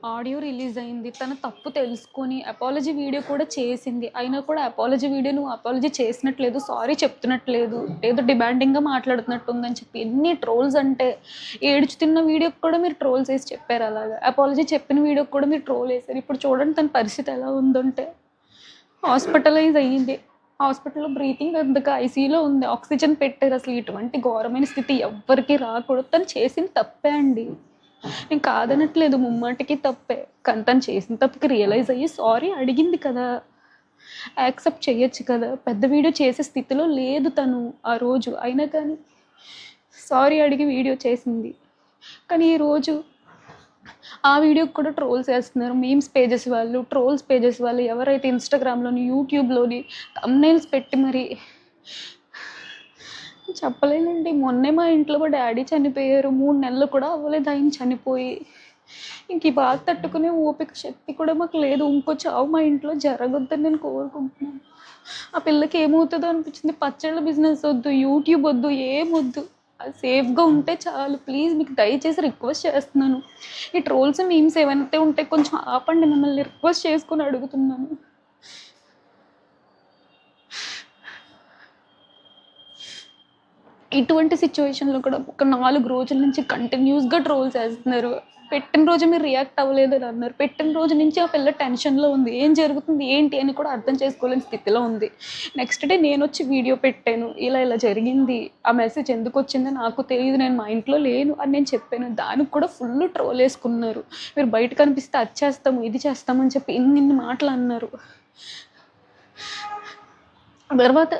Audio release అయింది. తన తప్పు తెలుసుకొని అపాలజీ వీడియో కూడా చేసింది. అయినా కూడా అపాలజీ వీడియో నువ్వు అపాలజీ చేసినట్లేదు, సారీ చెప్తున్నట్లేదు, ఏదో డిమాండింగ్‌గా మాట్లాడుతున్నట్టుందని చెప్పి ఎన్ని ట్రోల్స్ అంటే, ఏడుచుతున్న వీడియోకి కూడా మీరు ట్రోల్స్ ఏసి చెప్పారు అలాగా. అపాలజీ చెప్పిన వీడియోకి కూడా మీరు ట్రోల్ ఏసారు. ఇప్పుడు చూడండి తన పరిస్థితి ఎలా ఉందంటే, హాస్పిటలైజ్ అయ్యింది. హాస్పిటల్‌లో బ్రీతింగ్ అందక ఐసీయూలో ఉంది. ఆక్సిజన్ పెట్టారు. అసలు ఇటువంటి ఘోరమైన స్థితి ఎవ్వరికీ రాకూడదు. తను చేసింది తప్పే అండి. నేను కాదనట్లేదు, ముమ్మాటికి తప్పే. కానీ తను చేసిన తప్పుకి రియలైజ్ అయ్యి సారీ అడిగింది కదా! యాక్సెప్ట్ చేయొచ్చు కదా! పెద్ద వీడియో చేసే స్థితిలో లేదు తను ఆ రోజు. అయినా కానీ సారీ అడిగి వీడియో చేసింది. కానీ ఈరోజు ఆ వీడియోకి కూడా ట్రోల్స్ వేస్తున్నారు. మీమ్స్ పేజెస్ వాళ్ళు, ట్రోల్స్ పేజెస్ వాళ్ళు, ఎవరైతే ఇన్‌స్టాగ్రామ్‌లోని, యూట్యూబ్‌లోని థంబ్‌నెయిల్స్ పెట్టి మరి చెప్పలేనండి. మొన్నే మా ఇంట్లో మా డ్యాడీ చనిపోయారు. 3 నెలలు కూడా అవ్వలేదు ఆయన చనిపోయి. ఇంక ఈ బాధ తట్టుకునే ఓపిక, శక్తి కూడా మాకు లేదు. ఇంకో చావు మా ఇంట్లో జరగొద్దని నేను కోరుకుంటున్నాను. ఆ పిల్లకి ఏమవుతుందో అనిపించింది. పచ్చళ్ళ బిజినెస్ వద్దు, యూట్యూబ్ వద్దు, ఏమొద్దు. అది సేఫ్‌గా ఉంటే చాలు. ప్లీజ్ మీకు దయచేసి రిక్వెస్ట్ చేస్తున్నాను. ఈ ట్రోల్స్, మీమ్స్ ఏవైతే ఉంటే కొంచెం ఆపండి. మిమ్మల్ని రిక్వెస్ట్ చేసుకొని అడుగుతున్నాను. ఇటువంటి సిచ్యువేషన్‌లో కూడా ఒక 4 రోజుల నుంచి కంటిన్యూస్‌గా ట్రోల్స్ ఏస్తున్నారు. పెట్టిన రోజు మీరు రియాక్ట్ అవ్వలేదని అన్నారు. పెట్టిన రోజు నుంచి ఆ పిల్ల టెన్షన్‌లో ఉంది. ఏం జరుగుతుంది, ఏంటి అని కూడా అర్థం చేసుకోలేని స్థితిలో ఉంది. నెక్స్ట్ డే నేనొచ్చి వీడియో పెట్టాను. ఇలా ఇలా జరిగింది. ఆ మెసేజ్ ఎందుకొచ్చిందో నాకు తెలీదు. నేను మా ఇంట్లో లేను అని నేను చెప్పాను. దానికి కూడా ఫుల్ ట్రోల్ ఏసుకున్నారు. మీరు బయట కనిపిస్తే అది చేస్తాము, ఇది చేస్తాము అని చెప్పి ఇన్ని మాటలు అన్నారు. తర్వాత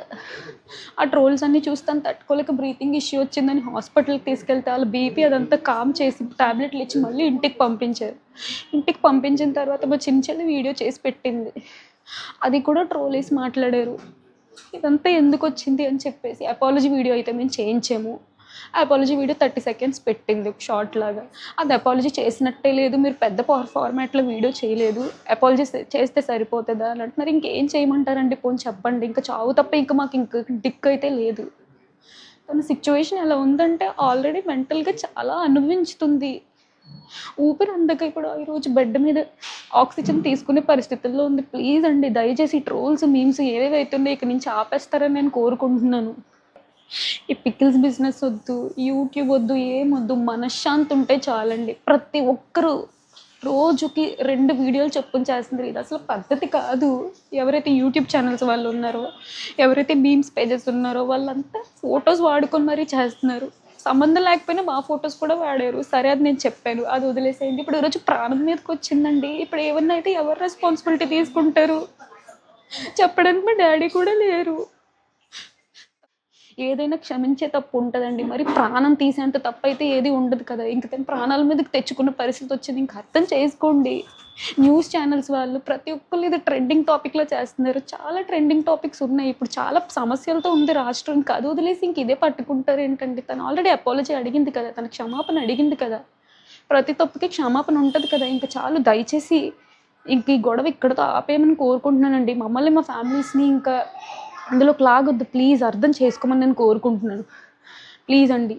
ఆ ట్రోల్స్ అన్నీ చూసి తను తట్టుకోలేక బ్రీతింగ్ ఇష్యూ వచ్చిందని హాస్పిటల్‌కి తీసుకెళ్తే వాళ్ళ బీపీ అదంతా కామ్ చేసి టాబ్లెట్లు ఇచ్చి మళ్ళీ ఇంటికి పంపించారు. ఇంటికి పంపించిన తర్వాత మా చిన్న చెల్లి వీడియో చేసి పెట్టింది. అది కూడా ట్రోల్ ఏసి మాట్లాడారు. ఇదంతా ఎందుకొచ్చింది అని చెప్పేసి. అపాలజీ వీడియో అయితే మేము చేయించాము. అపాలజీ వీడియో 30 సెకండ్స్ పెట్టింది ఒక షార్ట్ లాగా. అది అపాలజీ చేసినట్టే లేదు. మీరు పెద్ద ఫార్మాట్‌లో వీడియో చేయలేదు. అపాలజీ చేస్తే సరిపోతదా అని అంటున్నారు. ఇంకేం చేయమంటారండి పోనీ చెప్పండి. ఇంకా చావు తప్ప ఇంక మాకు ఇంక దిక్కయితే లేదు. తన సిచ్యువేషన్ ఎలా ఉందంటే ఆల్రెడీ మెంటల్‌గా చాలా అనుభవించుతుంది. ఊపిరి అందక ఇప్పుడు ఈరోజు బెడ్ మీద ఆక్సిజన్ తీసుకునే పరిస్థితుల్లో ఉంది. ప్లీజ్ అండి దయచేసి ట్రోల్స్, మీమ్స్ ఏవేవైతే ఉన్నాయో ఇక నుంచి ఆపేస్తారని నేను కోరుకుంటున్నాను. ఈ పికిల్స్ బిజినెస్ వద్దు, యూట్యూబ్ వద్దు, ఏమొద్దు. మనశ్శాంతి ఉంటే చాలండి. ప్రతి ఒక్కరు రోజుకి 2 వీడియోలు చొప్పున చేస్తున్నారు. ఇది అసలు పద్ధతి కాదు. ఎవరైతే యూట్యూబ్ ఛానల్స్ వాళ్ళు ఉన్నారో, ఎవరైతే మీమ్స్ పేజెస్ ఉన్నారో వాళ్ళంతా ఫోటోస్ వాడుకొని మరీ చేస్తున్నారు. సంబంధం లేకపోయినా మా ఫోటోస్ కూడా వాడారు. సరే అది నేను చెప్పాను. అది వదిలేసేయండి. ఇప్పుడు ఈరోజు ప్రాణం మీదకొచ్చిందండి. ఇప్పుడు ఏమన్నా అయితే ఎవరు రెస్పాన్సిబిలిటీ తీసుకుంటారు? చెప్పడానికి మా డ్యాడీ కూడా లేరు. ఏదైనా క్షమించే తప్పు ఉంటదండి. మరి ప్రాణం తీసేంత తప్పైతే ఏది ఉండదు కదా! ఇంక తను ప్రాణాల మీదకి తెచ్చుకున్న పరిస్థితి వచ్చింది. ఇంక అర్థం చేసుకోండి. న్యూస్ ఛానల్స్ వాళ్ళు ప్రతి ఒక్కళ్ళు ఇది ట్రెండింగ్ టాపిక్‌లో చేస్తున్నారు. చాలా ట్రెండింగ్ టాపిక్స్ ఉన్నాయి. ఇప్పుడు చాలా సమస్యలతో ఉంది రాష్ట్రం. ఇంక అది వదిలేసి ఇంక ఇదే పట్టుకుంటారేంటండి? తను ఆల్రెడీ అపాలజీ అడిగింది కదా! తను క్షమాపణ అడిగింది కదా! ప్రతి తప్పుకి క్షమాపణ ఉంటది కదా! ఇంక చాలు దయచేసి ఇంక ఈ గొడవ ఇక్కడితో ఆపేయమని కోరుకుంటున్నానండి. మమ్మల్ని, మా ఫ్యామిలీస్‌ని ఇంకా అందులోకి లాగొద్దు. ప్లీజ్ అర్థం చేసుకోమని నేను కోరుకుంటున్నాను. ప్లీజ్ అండి.